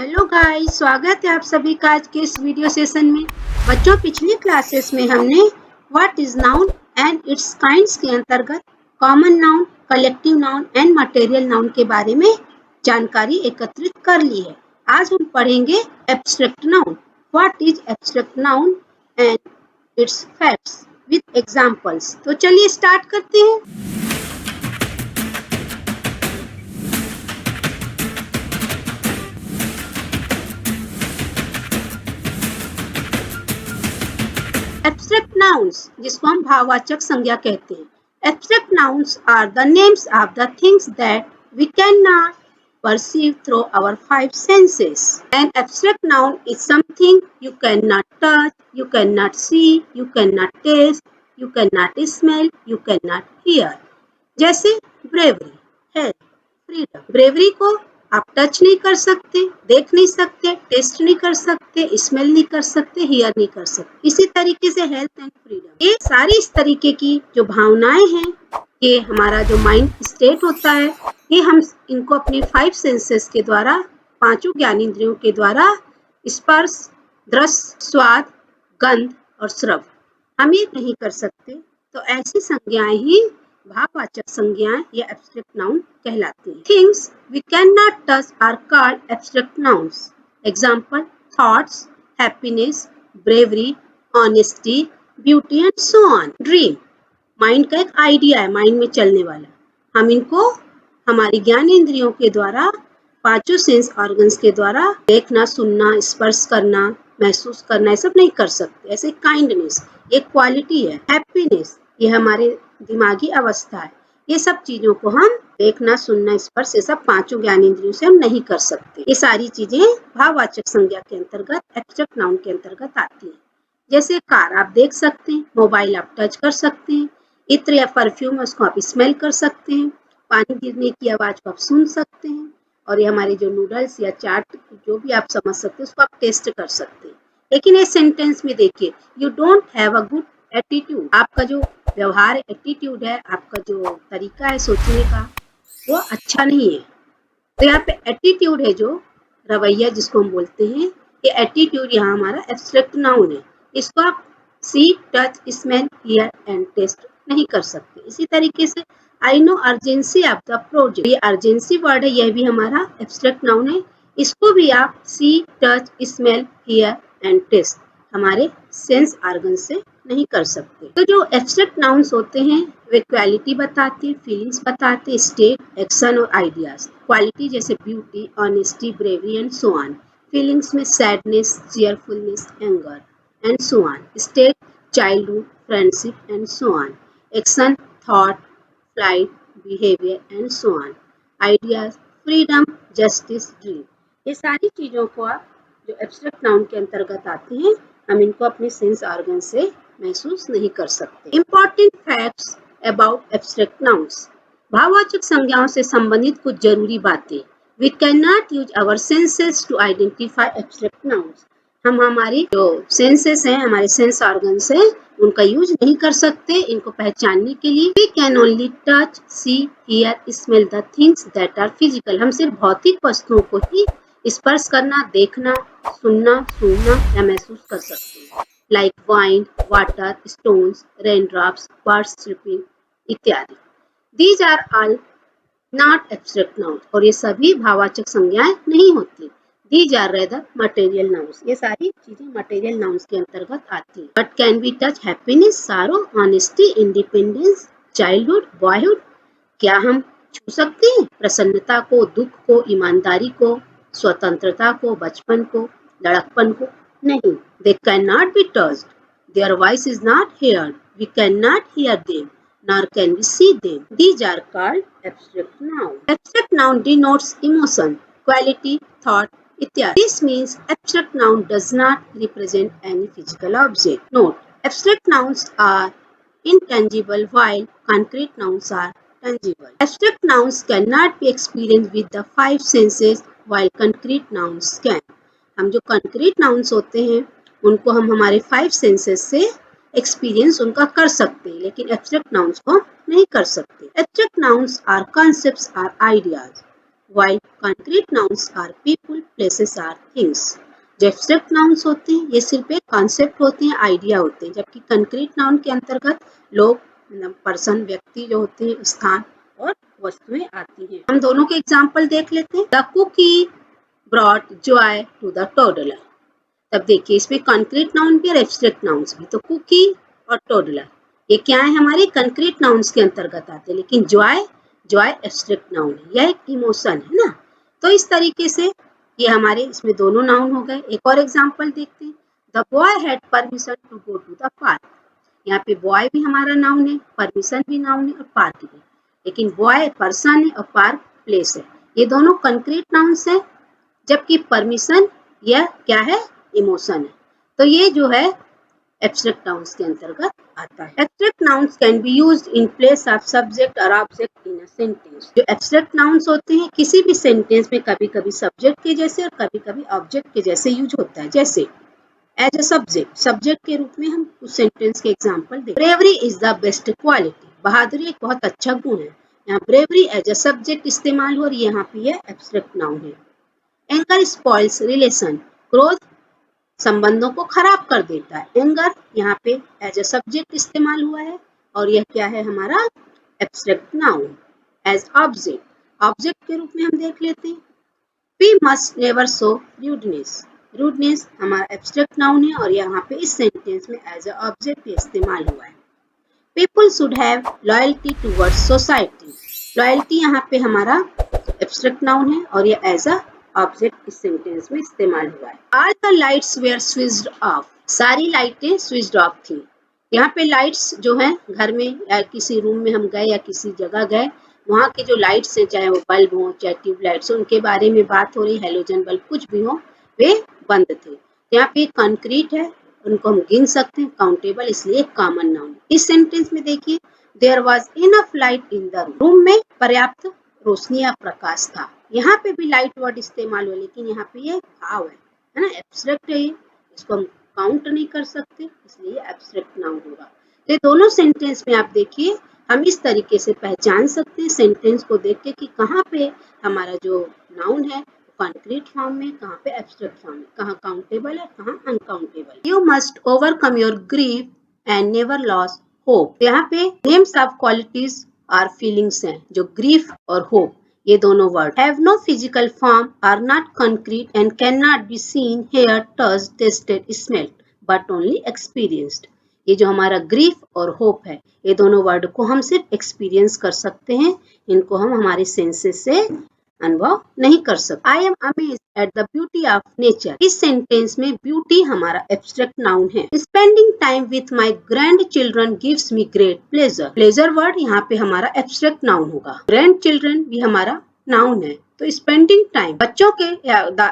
Hello guys, स्वागत है आप सभी का आज के इस वीडियो सेशन में। बच्चों, पिछली क्लासेस में हमने what is noun and it's kinds के अंतर्गत common noun, collective noun and material noun के बारे में जानकारी एकत्रित कर ली है। आज हम पढ़ेंगे abstract noun. What is abstract noun and it's facts with examples. तो चलिए स्टार्ट करते हैं। एब्स्ट्रैक्ट नाउन्स, जिसको हम भाववाचक संज्ञा कहते हैं। Abstract nouns are the names of the things that we can not perceive through our five senses. An abstract noun is something you cannot touch, you cannot see, you cannot taste, you cannot smell, you cannot hear. जैसे bravery, health, freedom. Bravery को आप touch नहीं कर सकते, देख नहीं सकते, test नहीं कर सकते, स्मेल नहीं कर सकते, हियर नहीं कर सकते। इसी तरीके से हेल्थ एंड फ्रीडम, ये सारी इस तरीके की जो भावनाएं हैं, ये हमारा जो माइंड स्टेट होता है, ये हम इनको अपने फाइव सेंसेस के द्वारा, पांचों ज्ञानेंद्रियों के द्वारा स्पर्श, दृश्य, स्वाद, गंध और श्रव, हम ये नहीं कर सकते। तो ऐसी संज्ञाएं ही भाववाचक संज्ञाएं या एब्स्ट्रैक्ट नाउन कहलाती हैं। Things we can not touch are called abstract nouns. Example, thoughts, happiness, bravery, honesty, beauty and so on. Dream, mind का एक आइडिया है, माइंड में चलने वाला। हम इनको हमारी ज्ञानेंद्रियों के द्वारा, पांचों सेंस ऑर्गन्स के द्वारा देखना, सुनना, स्पर्श करना, महसूस करना, ये सब नहीं कर सकते। ऐसे काइंडनेस एक क्वालिटी है। हैप्पीनेस, ये हमारे दिमागी अवस्था है। ये सब चीजों को हम देखना, सुनना, स्पर्श, ये सब पांचों ज्ञानेंद्रियों से हम नहीं कर सकते। ये सारी चीजें भाववाचक संज्ञा के अंतर्गत, एब्स्ट्रैक्ट नाउन के अंतर्गत आती है। जैसे कार आप देख सकते हैं, मोबाइल आप टच कर सकते हैं, इत्र या परफ्यूम उसको आप स्मेल कर सकते हैं, पानी गिरने की आवाज को आप सुन सकते हैं, और ये हमारे जो नूडल्स या चाट जो भी आप समझ सकते हैं उसको आप टेस्ट कर सकते हैं। लेकिन इस सेंटेंस में देखिए, you don't have a good attitude, आपका जो व्यवहार एटीट्यूड है, आपका जो तरीका है सोचने का, वो अच्छा नहीं है। तो यहाँ पे एटीट्यूड है, जो रवैया जिसको हम बोलते हैं, ये एटीट्यूड यहाँ हमारा एब्स्ट्रैक्ट नाउन है। इसको आप see, touch, smell, hear and taste नहीं कर सकते। इसी तरीके से I know urgency of the project, ये अर्जेंसी वर्ड है, यह भी हमारा एब्स्ट्रैक्ट नाउन है। इसको भी आप see, touch, smell, hear and taste हमारे सेंस ऑर्गन से नहीं कर सकते। तो जो एब्स्ट्रैक्ट नाउन्स होते हैं, वे क्वालिटी बताते हैं, फीलिंग्स बताते हैं, स्टेट, एक्शन और आइडियाज। क्वालिटी जैसे beauty, honesty, bravery and so on. Feelings में sadness, cheerfulness, anger and so on. State, childhood, friendship and so on. Action, thought, flight, behaviour and so on. Ideas, freedom, justice, dream. ये सारी चीजों को आप जो abstract noun के अंतर्गत आते हैं, हम इनको अपने सेंस ऑर्गन से महसूस नहीं कर सकते। Important facts about abstract nouns, भाववाचक संज्ञाओं से संबंधित कुछ जरूरी बातें। We can not use our senses to identify abstract nouns, हम हमारी जो सेंसेस हैं, हमारे सेंस ऑर्गन्स हैं, उनका यूज नहीं कर सकते इनको पहचानने के लिए। We can only touch, see, hear, smell the things that are physical, हम सिर्फ भौतिक वस्तुओं को ही स्पर्श करना, देखना, सुनना, सूंघना या महसूस कर सकते हैं। Like wine, water, stones, raindrops, birds चirping इत्यादि। These are all not abstract nouns, और ये सभी भाववाचक संज्ञाएं नहीं होती। These are rather material nouns, ये सारी चीजें मटेरियल नाउन्स के अंतर्गत आती हैं। But can we touch happiness, sorrow, honesty, independence, childhood, boyhood? क्या हम छू सकते हैं प्रसन्नता को, दुख को, ईमानदारी को, स्वतंत्रता को, बचपन को, लड़कपन को? नहीं। They cannot be touched. Their voice is not heard. We cannot hear them, nor can we see them. These are called abstract noun. Abstract noun denotes emotion, quality, thought, इत्यादि। This means abstract noun does not represent any physical object. Note: abstract nouns are intangible while concrete nouns are tangible. Abstract nouns cannot be experienced with the five senses while concrete nouns can. हम जो concrete nouns होते हैं, उनको हम हमारे five senses से experience उनका कर सकते हैं, लेकिन abstract nouns को नहीं कर सकते। Abstract nouns are concepts or ideas. while concrete nouns are people, places or things. जो एब्स्ट्रैक्ट नाउन्स होते हैं ये सिर्फ एक कॉन्सेप्ट होते हैं, आइडिया होते हैं, जबकि कंक्रीट नाउन के अंतर्गत लोग, पर्सन, व्यक्ति जो होते हैं, स्थान और वस्तुएं आती हैं। हम दोनों के एग्जाम्पल देख लेते हैं। The cookie brought joy to the toddler. तब देखिए इसमें कंक्रीट नाउन भी और एब्स्ट्रैक्ट नाउन्स भी। तो कुकी और टोडलर ये क्या है, हमारे कंक्रीट नाउन्स के अंतर्गत आते हैं, लेकिन जॉय एब्स्ट्रैक्ट नाउन है, यह एक इमोशन है ना। तो इस तरीके से ये हमारे इसमें दोनों नाउन हो गए। एक और एग्जांपल देखते हैं। The boy had permission to go to the park. यहाँ पे बॉय भी हमारा नाउन है, परमिशन भी नाउन है और पार्क भी, लेकिन बॉय पर्सन है और पार्क प्लेस है। ये दोनों कंक्रीट नाउन्स है, जबकि परमिशन यह क्या है, इमोशन है। तो ये जो है एब्स्ट्रैक्ट नाउन्स के अंतर्गत आता है। Abstract nouns can be used in place of subject और ऑब्जेक्ट इन अ सेंटेंस। जो एब्स्ट्रैक्ट नाउन्स होते हैं किसी भी सेंटेंस में कभी कभी सब्जेक्ट के जैसे और कभी कभी ऑब्जेक्ट के जैसे यूज होता है। जैसे एज अ सब्जेक्ट के रूप में हम उस सेंटेंस के एग्जांपल दें। Bravery is the best quality. बहादुरी एक बहुत अच्छा गुण है। यहाँ ब्रेवरी एज अ सब्जेक्ट इस्तेमाल हो और यहाँ पे यह एब्स्ट्रैक्ट नाउन है। Anger spoils relation. क्रोध संबंधों को खराब कर देता है। एंगर यहाँ पे एज अ सब्जेक्ट इस्तेमाल हुआ है और यह क्या है, हमारा एब्स्ट्रैक्ट नाउन। एज ऑब्जेक्ट के रूप में हम देख लेते हैं। We must never show rudeness हमारा एब्स्ट्रैक्ट नाउन है और यहाँ पे इस सेंटेंस में एज अ ऑब्जेक्ट इस्तेमाल हुआ है। People should have loyalty towards society. Loyalty यहाँ पे हमारा एब्स्ट्रैक्ट नाउन है और यह एज अ ऑब्जेक्ट इस सेंटेंस में इस्तेमाल हुआ है। All the lights were switched off. सारी लाइटें स्विच्ड ऑफ थी। यहाँ पे लाइट्स जो है घर में या किसी रूम में हम गए या किसी जगह गए, वहाँ के जो लाइट्स हैं, चाहे वो बल्ब हो चाहे ट्यूबलाइट्स हो, उनके बारे में बात हो रही, हेलोजन बल्ब कुछ भी हो, वे बंद थे। यहाँ पे कंक्रीट है, उनको हम गिन सकते हैं, काउंटेबल, इसलिए कॉमन नाउन। इस सेंटेंस में देखिए, there was enough light in the room में पर्याप्त रोशनी या प्रकाश था। यहाँ पे भी लाइट वर्ड इस्तेमाल हुआ, लेकिन यहाँ पे ये भाव है ना, एब्स्ट्रैक्ट है ये, इसको हम काउंट नहीं कर सकते, इसलिए एब्स्ट्रैक्ट नाउन होगा। तो दोनों सेंटेंस में आप देखिए हम इस तरीके से पहचान सकते हैं सेंटेंस को देख के कि कहाँ पे हमारा जो नाउन है कंक्रीट फॉर्म में, कहाँ पे एब्स्ट्रैक्ट फॉर्म में, कहाँ काउंटेबल है, कहाँ uncountable. You must overcome your grief and never lose hope. यहाँ पे नेम्स ऑफ क्वालिटीज और फीलिंग्स हैं, जो ग्रीफ और होप, ये दोनों word. Have no physical form, are not concrete and can not be seen, heard, touched, tasted, smelled, but only experienced. ये जो हमारा ग्रीफ और होप है, ये दोनों वर्ड को हम सिर्फ एक्सपीरियंस कर सकते हैं, इनको हम हमारे सेंसेस से अनुभव नहीं कर सकते। I am amazed at the beauty of nature. इस सेंटेंस में ब्यूटी हमारा एब्स्ट्रैक्ट नाउन है। Spending time with my grand children gives me great pleasure. Pleasure word यहाँ पे हमारा एब्स्ट्रैक्ट नाउन होगा। ग्रैंड चिल्ड्रन भी हमारा नाउन है। तो स्पेंडिंग टाइम बच्चों के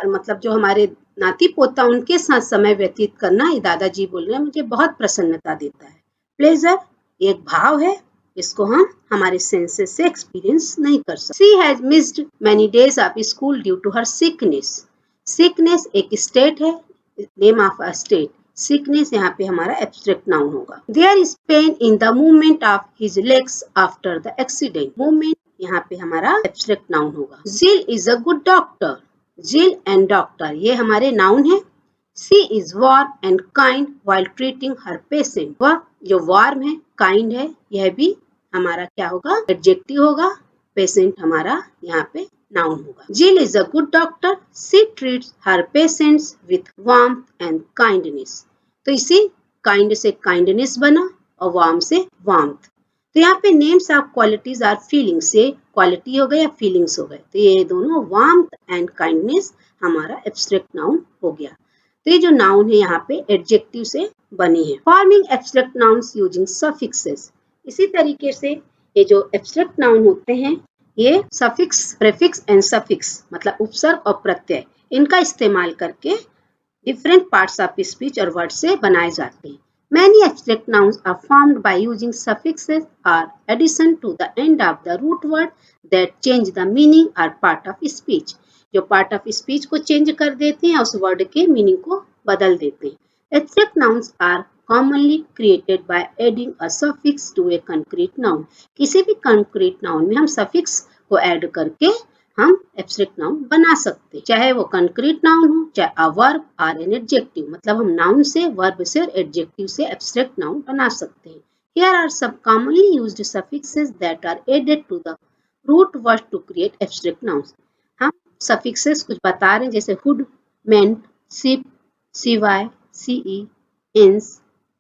मतलब जो हमारे नाती पोता उनके साथ समय व्यतीत करना, ये दादाजी बोल रहे हैं, मुझे बहुत प्रसन्नता देता है। प्लेजर एक भाव है, इसको हम हमारे सेंसेस से एक्सपीरियंस नहीं कर सकते। She has missed many days of school due to her sickness. Sickness एक स्टेट है, name of a state. Sickness यहाँ पे हमारा एब्स्ट्रैक्ट नाउन होगा। There is pain in the movement of his legs after the accident. Movement यहाँ पे हमारा abstract noun होगा। Jill is a good doctor. Jill and doctor ये हमारे नाउन है। She is warm and kind while treating her patient. वह जो warm है, काइंड है, यह भी हमारा क्या होगा, एडजेक्टिव होगा। पेशेंट हमारा यहाँ पे नाउन होगा। Jill is a good doctor. She treats her patients with warmth and kindness. तो इसी काइंड से काइंडनेस बना और वार्म से वार्मथ। तो यहाँ पे names of qualities or feeling से क्वालिटी हो गया या फीलिंग्स हो गए, तो ये दोनों वार्मथ एंड काइंडनेस हमारा एब्स्ट्रैक्ट नाउन हो गया। तो ये जो नाउन है यहाँ पे एडजेक्टिव से बनी है। Forming abstract nouns using suffixes. इसी तरीके से ये जो एब्स्ट्रैक्ट नाउन होते हैं, ये सफिक्स, प्रेफिक्स एंड सफिक्स मतलब उपसर्ग और प्रत्यय, इनका इस्तेमाल करके डिफरेंट पार्ट्स ऑफ स्पीच और वर्ड से बनाए जाते हैं। Many abstract nouns are formed by using suffixes or addition to the end of the root word that change the meaning or part of speech. जो पार्ट ऑफ स्पीच को change कर देते हैं, उस वर्ड के मीनिंग को बदल देते हैं। Abstract nouns are commonly created by adding a suffix to a concrete noun. किसी भी concrete noun में हम suffix को ऐड करके हम एब्स्ट्रैक्ट नाउन बना सकते हैं, चाहे वो कंक्रीट नाउन हो, चाहे अ वर्ब और एन एडजेक्टिव, मतलब हम नाउन से, वर्ब से और एडजेक्टिव से एब्स्ट्रैक्ट नाउन बना सकते हैं। Here are some commonly used suffixes that are added to the root word to create abstract nouns. हम suffixes कुछ बता रहे हैं, जैसे hood, meant, ship, cy, ce, ins,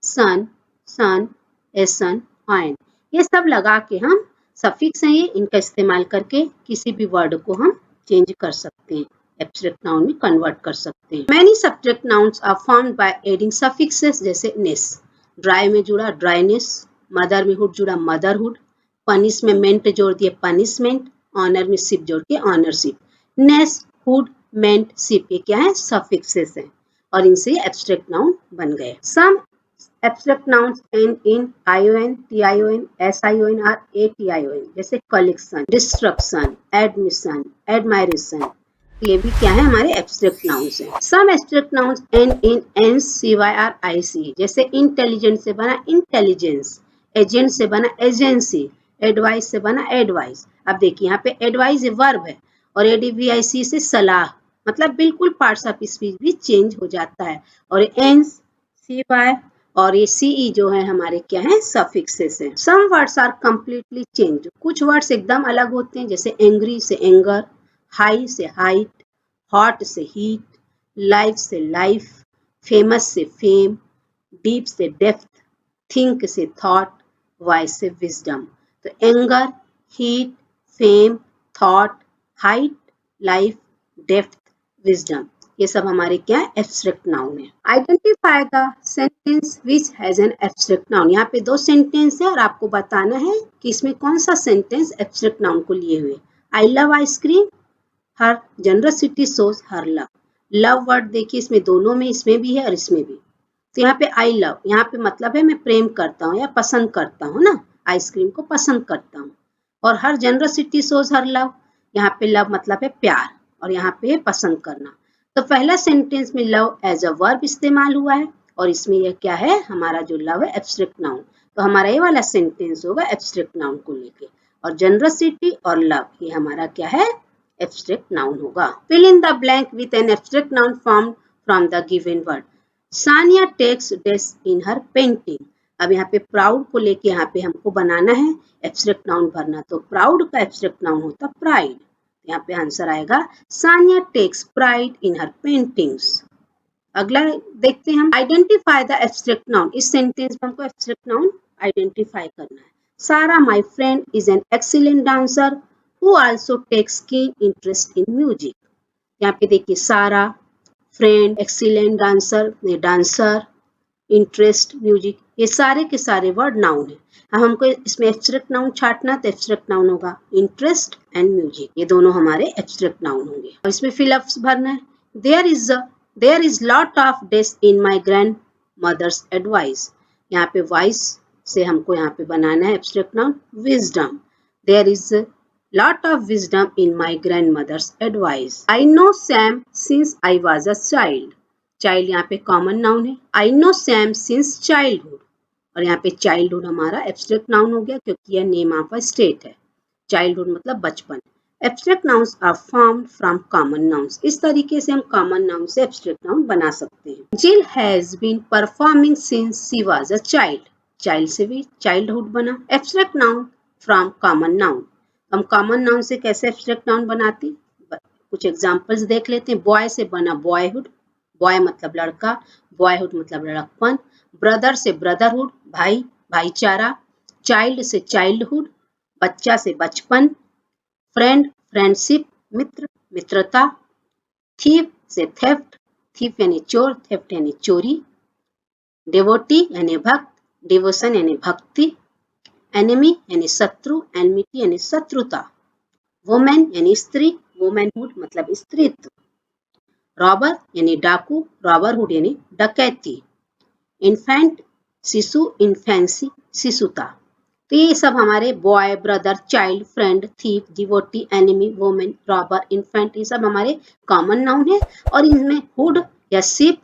sun, essen, iron. ये सब लगा के हम सफिक्स हैं, ये इनका इस्तेमाल करके किसी भी वर्ड को हम चेंज कर सकते हैं, एब्स्ट्रैक्ट नाउन में कन्वर्ट कर सकते हैं। Many subject nouns are formed by adding suffixes, जैसे नेस, ड्राई में जुड़ा ड्राइनेस, मदर में हुड जुड़ा मदरहुड, पनिश में मेंट जोड़ दिए पनिशमेंट, ऑनर में शिप जोड़ के ऑनरशिप। नेस, हुड, मेंट, शिप ये क्या है, सफिक्सेस हैं और इनसे एब्स्ट्रैक्ट नाउन बन गए। सम abstract nouns end in ion, tion, sion or ation, जैसे collection, destruction, admission, admiration, ये भी क्या है, हमारे एब्स्ट्रैक्ट नाउन्स हैं। Some abstract nouns and in N C Y R I C, जैसे इंटेलिजेंट से बना इंटेलिजेंस, एजेंट से बना एजेंसी, एडवाइस से बना एडवाइस। अब देखिए यहाँ पे एडवाइस वर्ब है और एडीवीआईसी से सलाह, मतलब बिल्कुल पार्ट्स ऑफ स्पीच भी चेंज हो जाता है। और एंस, सी वाई और ये सीई जो है हमारे क्या है, सफिक्सेस हैं। Some words are completely change, कुछ वर्ड्स एकदम अलग होते हैं, जैसे एंग्री से एंगर, हाई से हाइट, हॉट से हीट, लाइफ से लाइफ, फेमस से फेम, डीप से डेप्थ, थिंक से थॉट, वाइज से विजडम। तो anger, heat, fame, thought, height, life, depth, wisdom, ये सब हमारे क्या है, एब्स्ट्रैक्ट नाउन है। Identify the sentence which has an abstract noun, यहाँ पे दो सेंटेंस है और आपको बताना है कि इसमें कौन सा सेंटेंस एब्स्ट्रैक्ट नाउन को लिए हुए। I love ice cream, her generosity shows her love. Love word देखिए इसमें दोनों में, इसमें भी है और इसमें भी। तो यहाँ पे आई लव, यहाँ पे मतलब है मैं प्रेम करता हूँ या पसंद करता हूँ ना, आइसक्रीम को पसंद करता हूँ। और हर जनरसिटी शोज हर लव, यहाँ पे लव मतलब है प्यार और यहाँ पे पसंद करना। तो पहला सेंटेंस में लव एज अ वर्ब इस्तेमाल हुआ है और इसमें यह क्या है, हमारा जो लव है एब्स्ट्रैक्ट नाउन। तो हमारा ये वाला सेंटेंस होगा एब्स्ट्रैक्ट नाउन को लेके, और जनरसिटी और लव ये हमारा क्या है, एब्स्ट्रैक्ट नाउन होगा। Fill in the blank with an abstract noun formed from the given word. Sania takes desk in her painting. अब यहाँ पे प्राउड को लेके यहाँ पे हमको बनाना है एब्स्ट्रैक्ट नाउन भरना, तो प्राउड का एब्स्ट्रैक्ट नाउन होता प्राइड। यहाँ पे आंसर आएगा Sania takes pride in her paintings. अगला देखते हैं हम, आइडेंटिफाई द एब्स्ट्रैक्ट नाउन। इस सेंटेंस में हमको एब्स्ट्रैक्ट नाउन आइडेंटिफाई करना है। Sara my friend is an excellent dancer who also takes keen interest in music. यहाँ पे देखिए Sara, friend, excellent dancer, dancer, interest, music, ये सारे के सारे वर्ड नाउन है। अब हमको इसमें एब्स्ट्रैक्ट नाउन छाटना, तो एब्स्ट्रैक्ट नाउन होगा इंटरेस्ट एंड म्यूजिक, ये दोनों हमारे एब्स्ट्रैक्ट नाउन होंगे। और इसमें फिलअप्स भरना है। There is lot of desk in my grandmother's advice. यहाँ पे वाइस से हमको यहाँ पे बनाना है एब्स्ट्रैक्ट नाउन विजडम। देयर इज lot of wisdom in my grandmother's advice. I know Sam since I was a child. Child यहाँ पे कॉमन नाउन है। I know Sam since childhood. और यहाँ पे childhood हमारा एब्स्ट्रैक्ट नाउन हो गया क्योंकि यह नेम ऑफ अ स्टेट है। Childhood मतलब बचपन। Abstract nouns are formed from common nouns. इस तरीके से हम कॉमन नाउन से एब्स्ट्रैक्ट नाउन बना सकते हैं। Jill has been performing since she was a child. Child से भी childhood बना। Abstract noun from common noun. हम कॉमन नाउन से कैसे एब्स्ट्रैक्ट नाउन बनाते, कुछ एग्जांपल्स देख लेते हैं। बॉय से बना बॉयहुड, बॉय मतलब लड़का, बॉयहुड मतलब लड़कपन। ब्रदर से ब्रदरहुड, भाई, भाईचारा। चाइल्ड से चाइल्डहुड, बच्चा से बचपन। फ्रेंड, फ्रेंडशिप, मित्र, मित्रता। थीफ से थेफ्ट, थीफ यानी चोर, थेफ्ट यानी चोरी। डिवोटी यानी भक्त, डिवोशन यानी भक्ति। एनिमी यानी शत्रु, एनमिटी यानी शत्रुता। वुमेन यानी स्त्री, वुमेनहुड मतलब स्त्रीत्व। रॉबर यानी डाकू, रॉबरहुड यानी डकैती। इन्फेंट शिशु, इन्फेंसी शिशुता। तो ये सब हमारे boy, brother, child, friend, thief, devotee, enemy, women, robber, infant, ये सब हमारे कॉमन नाउन है। और इनमें हुड या शिप,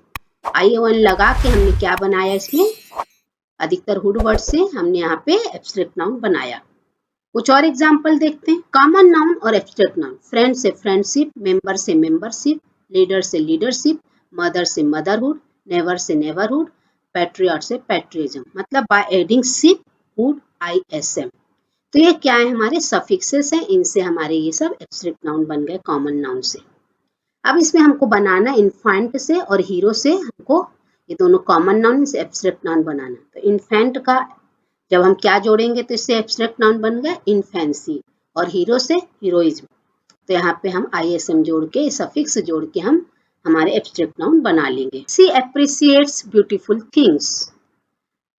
ION लगा के हमने क्या बनाया, इसमें अधिकतर हुड वर्ड से हमने यहाँ पे एब्स्ट्रैक्ट नाउन बनाया। कुछ और एग्जाम्पल देखते हैं। कॉमन नाउन और एब्स्ट्रैक्ट नाउन। फ्रेंड से फ्रेंडशिप, मेंबर से मेंबरशिप, लीडर से लीडरशिप, मदर से motherhood, never say neighbourhood, patriot से पैट्रियटिज्म। मतलब by adding ship, hood, ISM। तो ये क्या है, हमारे सफिक्सेस हैं, इनसे हमारे ये सब एब्स्ट्रैक्ट नाउन बन गए कॉमन नाउन से। अब इसमें हमको बनाना इन्फेंट से और हीरो से, हमको ये दोनों कॉमन नाउन से एब्स्ट्रैक्ट नाउन बनाना। तो इन्फेंट का जब हम क्या जोड़ेंगे तो इससे एब्स्ट्रैक्ट नाउन बन गया इन्फेंसी, और हीरो से हीरोइज्म। तो यहाँ पे हम ISM जोड़ के, सफिक्स जोड़ के हम हमारे एब्स्ट्रैक्ट नाउन बना लेंगे। सी एप्रिसिएट्स ब्यूटीफुल थिंग्स।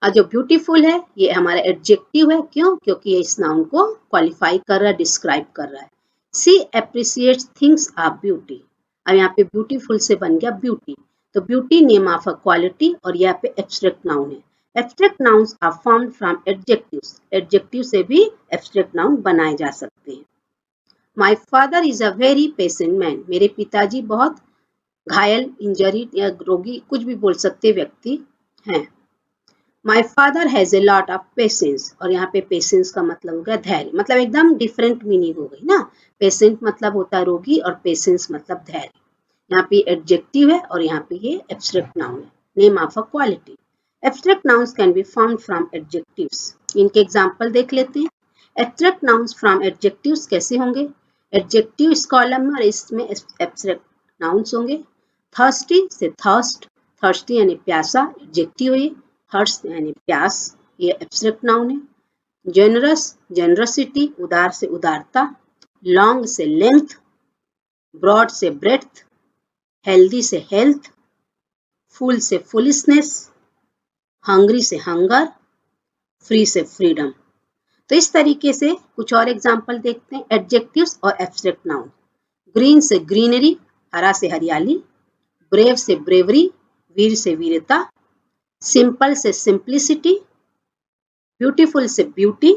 और जो ब्यूटीफुल है ये हमारा एडजेक्टिव है, क्यों? क्योंकि ये इस नाउन को क्वालिफाई कर रहा है, डिस्क्राइब कर रहा है। She appreciates things of beauty. अब यहाँ पे ब्यूटीफुल से बन गया ब्यूटी। तो beauty name of a quality, और यहाँ पे एब्स्ट्रैक्ट नाउन है। Abstract nouns are formed from adjectives. Adjective से भी एब्स्ट्रैक्ट नाउन बनाए जा सकते हैं। My father is a very patient man. मेरे पिताजी बहुत घायल, इंजरी या रोगी, कुछ भी बोल सकते व्यक्ति हैं। My father has a lot of patience. और यहाँ पे पेशेंस का मतलब हो गया धैर्य। मतलब एकदम डिफरेंट मीनिंग हो गई ना। पेशेंट मतलब होता है रोगी, और पेशेंस मतलब धैर्य। यहाँ पे एडजेक्टिव है और यहाँ पे ये एब्स्ट्रैक्ट नाउन है, name of a quality. Abstract nouns can be found from adjectives. इनके एग्जांपल देख लेते हैं। एब्स्ट्रैक्ट नाउन्स फ्रॉम एडजेक्टिव्स कैसे होंगे? एडजेक्टिव इस कॉलम में और इसमें एब्स्ट्रैक्ट नाउन्स होंगे। थर्स्टी से थर्स्ट, थर्स्टी यानी प्यासा, एडजेक्टिव है। थर्स्ट यानी प्यास, ये एब्स्ट्रैक्ट नाउन है। जेनरस, जेनरसिटी, उदार से उदारता। लॉन्ग से लेंथ, ब्रॉड से ब्रेड्थ, हेल्दी से हेल्थ, फुल से फुलिशनेस, हंग्री से हंगर, फ्री से फ्रीडम। तो इस तरीके से कुछ और एग्जांपल देखते हैं एडजेक्टिव्स और एब्स्ट्रैक्ट नाउन। ग्रीन से ग्रीनरी, हरा से हरियाली। ब्रेव से ब्रेवरी, वीर से वीरता। सिंपल से सिंप्लिसिटी, ब्यूटीफुल से ब्यूटी,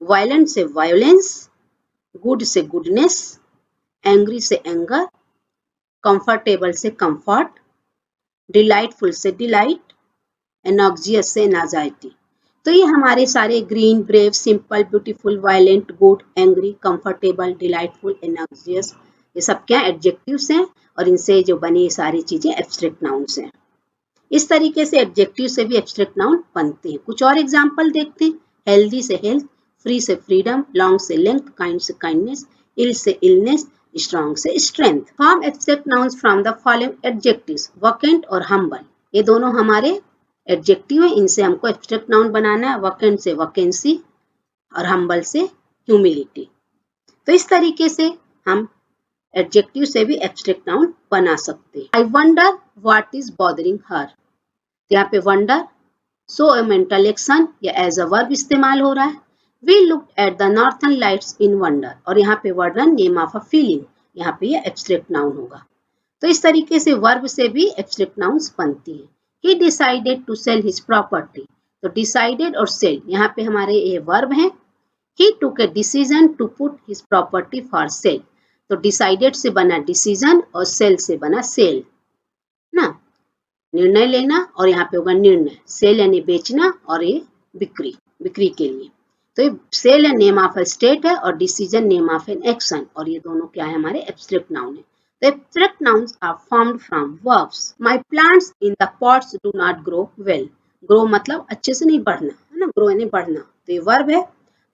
वायलेंट से वायोलेंस, गुड से गुडनेस, एंग्री से एंगर, कंफर्टेबल से कंफर्ट, डिलाइटफुल से डिलाइट, एनॉक्जियस से एनाजाइटी। तो ये हमारे सारे green, brave, simple, beautiful, violent, good, angry, comfortable, delightful, anxious, ये सब क्या एडजेक्टिव्स हैं, और इनसे जो बनी सारी चीजें एब्स्ट्रैक्ट नाउन्स हैं। इस तरीके से एडजेक्टिव से भी एब्स्ट्रैक्ट नाउन बनते हैं। कुछ और एग्जांपल देखते हैं। हेल्दी से हेल्थ, फ्री से फ्रीडम, लॉन्ग से लेंथ, काइंड से काइंडनेस, इल से इलनेस, स्ट्रॉन्ग से strength. Form abstract nouns from the following adjectives, vacant और हम्बल। ये दोनों हमारे एडजेक्टिव है, इनसे हमको एब्स्ट्रैक्ट नाउन बनाना है। वकेंट से वकेंसी और हम्बल से ह्यूमिलिटी। तो इस तरीके से हम एडजेक्टिव से भी एब्स्ट्रैक्ट नाउन बना सकते हैं। I wonder what is bothering her. यहाँ पे wonder so a mental action या एज अ वर्ब इस्तेमाल हो रहा है। We look at the northern lights in wonder, और यहाँ पे वर्डन नेम ऑफ अ फीलिंग, यहाँ पे ये एब्स्ट्रैक्ट नाउन होगा। तो इस तरीके से वर्ब से भी एब्स्ट्रैक्ट नाउन्स बनती है। He decided to sell his property. तो डिसाइडेड और सेल यहाँ पे हमारे ये वर्ब हैं। He took a decision to put his property for sale. तो डिसाइडेड से बना डिसीजन और सेल से बना सेल ना, निर्णय लेना, और यहाँ पे होगा निर्णय। सेल यानी बेचना, और ये बिक्री, बिक्री के लिए। तो ये sale name of a state है और decision name of an action, और ये दोनों क्या है, हमारे एब्स्ट्रैक्ट नाउन है। The abstract nouns are formed from verbs. My plants in the pots do not grow well. Grow मतलब अच्छे से नहीं बढ़ना, है ना, grow यानी बढ़ना। तो ये verb है।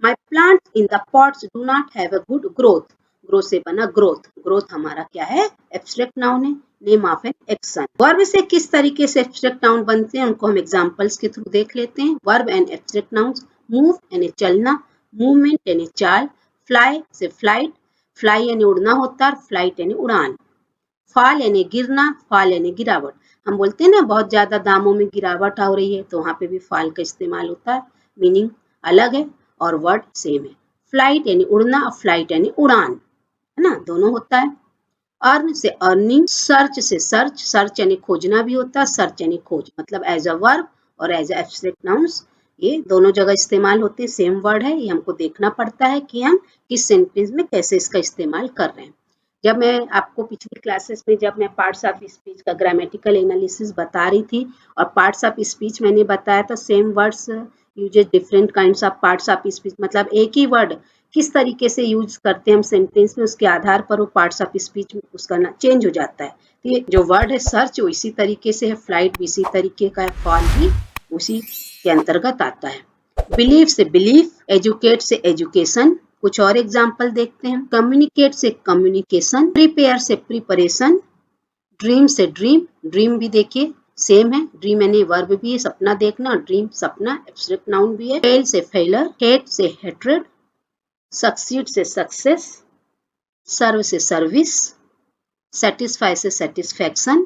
My plants in the pots do not have a good growth. Grow से बना growth. Growth हमारा क्या है, abstract noun है, name of an action. Verb से किस तरीके से abstract noun बनते हैं उनको हम examples के थ्रू देख लेते हैं। Verb and abstract nouns, move यानी चलना, movement यानी चाल, fly से flight, फ्लाई यानी उड़ना होता है, फ्लाइट यानी उड़ान। फॉल यानी गिरना, फॉल यानी गिरावट। हम बोलते हैं ना बहुत ज्यादा दामों में गिरावट हो रही है, तो वहां पे भी फॉल का इस्तेमाल होता है। मीनिंग अलग है और वर्ड सेम है। फ्लाइट यानी उड़ना और फ्लाइट यानी उड़ान, है ना, दोनों होता है। अर्न से अर्निंग, सर्च से सर्च, सर्च यानी खोजना भी होता है, सर्च यानी खोज। मतलब एज अ वर्ब और एज अ एब्स्ट्रैक्ट नाउन्स ये दोनों जगह इस्तेमाल होते हैं। सेम वर्ड है, ये हमको देखना पड़ता है कि हम किस सेंटेंस में कैसे इसका इस्तेमाल कर रहे हैं। जब मैं आपको पिछली क्लासेस में जब मैं पार्ट्स ऑफ स्पीच का ग्रामेटिकल एनालिसिस बता रही थी और पार्ट्स ऑफ स्पीच मैंने बताया था same words uses different kinds of parts of speech, मतलब एक ही वर्ड किस तरीके से यूज करते हैं हम सेंटेंस में, उसके आधार पर वो पार्ट्स ऑफ स्पीच उसका ना चेंज हो जाता है। तो ये जो वर्ड है सर्च वो इसी तरीके से है, फ्लाइट भी इसी तरीके का है, फॉल भी उसी के अंतर्गत आता है। बिलीव से बिलीफ, एजुकेट से एजुकेशन, कुछ और एग्जाम्पल देखते हैं। कम्युनिकेट से कम्युनिकेशन, प्रिपेयर से प्रिपरेशन, ड्रीम से ड्रीम, ड्रीम भी देखिए सेम है, ड्रीम यानी वर्ब भी है सपना देखना, ड्रीम सपना एब्स्ट्रैक्ट नाउन भी है। फेल से फेलर, हेट से हेट्रेड, सक्सीड से सक्सेस, सर्व से सर्विस, सेटिस्फाई से सेटिस्फैक्शन,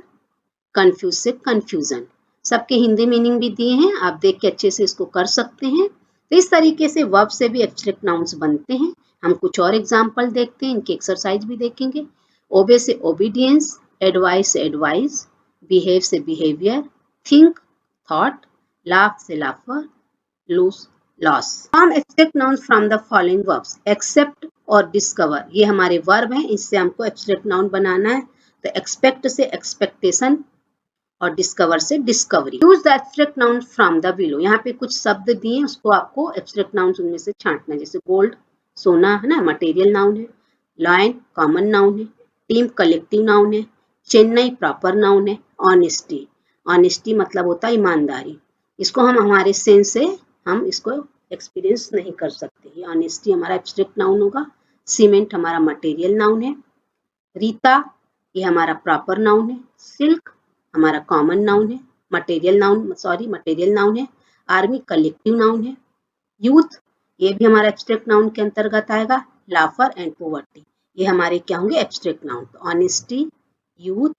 कंफ्यूज से कंफ्यूजन। सबके हिंदी मीनिंग भी दिए हैं, आप देख के अच्छे से इसको कर सकते हैं। तो इस तरीके से वर्ब से भी एब्स्ट्रैक्ट नाउन्स बनते हैं। हम कुछ और एग्जाम्पल देखते हैं, इनकी एक्सरसाइज भी देखेंगे। ओबे से ओबीडियंस, एडवाइस से एडवाइस, बिहेव से बिहेवियर, थिंक थॉट, लाफ से laughter, lose loss. Form abstract noun from the following verbs, accept और डिस्कवर, ये हमारे वर्ब हैं, इससे हमको एब्स्ट्रैक्ट नाउन बनाना है। तो एक्सपेक्ट से एक्सपेक्टेशन और डिस्कवर से discovery. Use the abstract noun from the below, यहाँ पे कुछ शब्द दिए हैं, उसको आपको एब्स्ट्रैक्ट नाउन उनमें से छांटना है। जैसे गोल्ड सोना है ना, मटेरियल नाउन है। लायन कॉमन नाउन है। टीम कलेक्टिव नाउन है। चेन्नई प्रॉपर नाउन है। ऑनेस्टी, ऑनेस्टी मतलब होता है ईमानदारी, इसको हम हमारे सेंस से हम इसको एक्सपीरियंस नहीं कर सकते, ये ऑनेस्टी हमारा एब्स्ट्रैक्ट नाउन होगा। सीमेंट हमारा मटेरियल नाउन है। रीता ये हमारा प्रॉपर नाउन है। सिल्क हमारा कॉमन नाउन है, मटेरियल नाउन है। आर्मी कलेक्टिव नाउन है। यूथ ये भी हमारा एब्स्ट्रैक्ट नाउन के अंतर्गत आएगा। लाफर एंड पोवर्टी ये हमारे क्या होंगे abstract noun. Honesty, youth,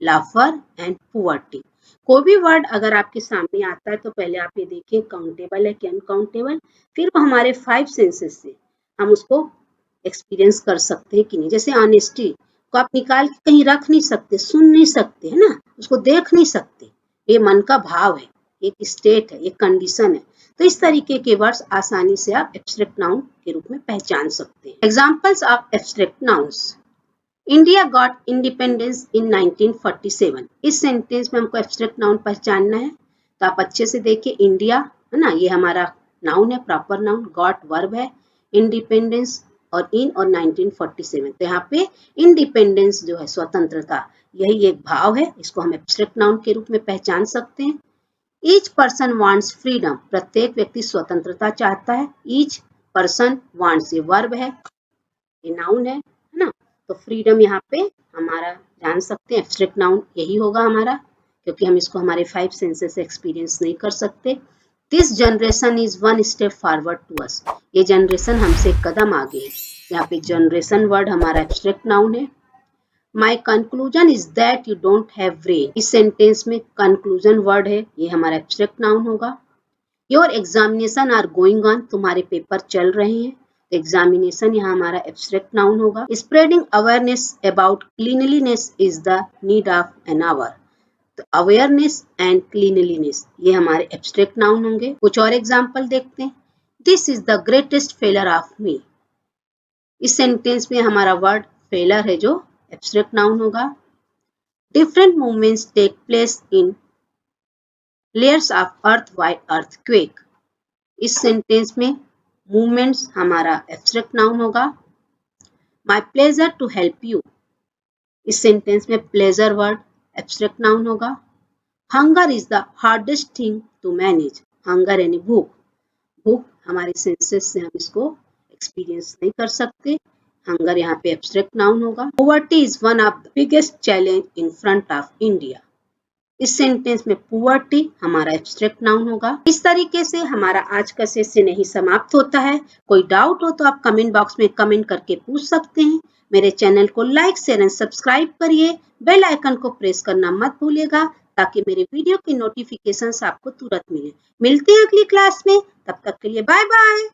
लाफर and poverty. कोई भी वर्ड अगर आपके सामने आता है तो पहले आप ये देखिए काउंटेबल है कि अनकाउंटेबल, फिर वो हमारे 5 सेंसेस से हम उसको एक्सपीरियंस कर सकते हैं कि नहीं। जैसे ऑनेस्टी को आप निकाल के कहीं रख नहीं सकते, सुन नहीं सकते है ना, उसको देख नहीं सकते, ये मन का भाव है, एक स्टेट है, एक कंडीशन है। तो इस तरीके के वर्ड्स आसानी से आप एब्स्ट्रैक्ट नाउन के रूप में पहचान सकते हैं। Examples of abstract nouns, India got independence in 1947, इस सेंटेंस में हमको एब्स्ट्रैक्ट नाउन पहचानना है। तो आप अच्छे से देखिए, इंडिया है ना, ये हमारा नाउन है, प्रॉपर नाउन, गॉट वर्ब है, इंडिपेंडेंस और इन और 1947, तो यहाँ पे इंडिपेंडेंस जो है स्वतंत्रता, यही एक भाव है, इसको हम एब्स्ट्रैक्ट नाउन के रूप में पहचान सकते हैं। ईच पर्सन वांट्स फ्रीडम, प्रत्येक व्यक्ति स्वतंत्रता चाहता है। ईच पर्सन वांट्स ये वर्ब है, ये नाउन है ना, तो फ्रीडम यहाँ पे हमारा जान सकते हैं एब्स्ट्रैक्ट नाउन यही होगा हमारा, क्योंकि हम इसको हमारे 5 सेंसेस से एक्सपीरियंस नहीं कर सकते। This generation is one step forward to us, ये जनरेशन हमसे एक कदम आगे है, यहाँ पे जनरेशन वर्ड हमारा एब्स्ट्रैक्ट नाउन है। My conclusion is that you don't have brain, इस सेंटेंस में कंक्लूजन वर्ड है, ये हमारा एब्स्ट्रैक्ट नाउन होगा। Your examination are going on, तुम्हारे पेपर चल रहे हैं, एग्जामिनेशन यहाँ हमारा एब्स्ट्रैक्ट नाउन होगा। Spreading awareness about cleanliness is the need of an hour, तो अवेयरनेस एंड क्लीनलीनेस ये हमारे एब्स्ट्रैक्ट नाउन होंगे। कुछ और एग्जाम्पल देखते हैं। This is the greatest failure of me, इस सेंटेंस में हमारा वर्ड फेलर है जो एब्स्ट्रैक्ट नाउन होगा। Different movements take place in layers of earth by earthquake, इस सेंटेंस में मूवमेंट्स हमारा एब्स्ट्रैक्ट नाउन होगा। My pleasure to help you, इस सेंटेंस में प्लेजर वर्ड एब्स्ट्रैक्ट नाउन होगा। Hunger is the hardest thing to manage, hunger यानी भूख, भूख हमारे सेंसेस से हम इसको एक्सपीरियंस नहीं कर सकते, हंगर यहाँ पे एब्स्ट्रैक्ट नाउन होगा। Poverty is one of the biggest challenge in front of India, इस सेंटेंस में पुअर्टी हमारा एब्स्ट्रैक्ट नाउन होगा। इस तरीके से हमारा आज का सेशन यही समाप्त होता है। कोई डाउट हो तो आप कमेंट बॉक्स में कमेंट करके पूछ सकते हैं। मेरे चैनल को लाइक शेयर एंड सब्सक्राइब करिए, बेल आइकन को प्रेस करना मत भूलिएगा ताकि मेरे वीडियो की नोटिफिकेशंस आपको तुरंत मिले। मिलते हैं अगली क्लास में, तब तक के लिए बाय बाय।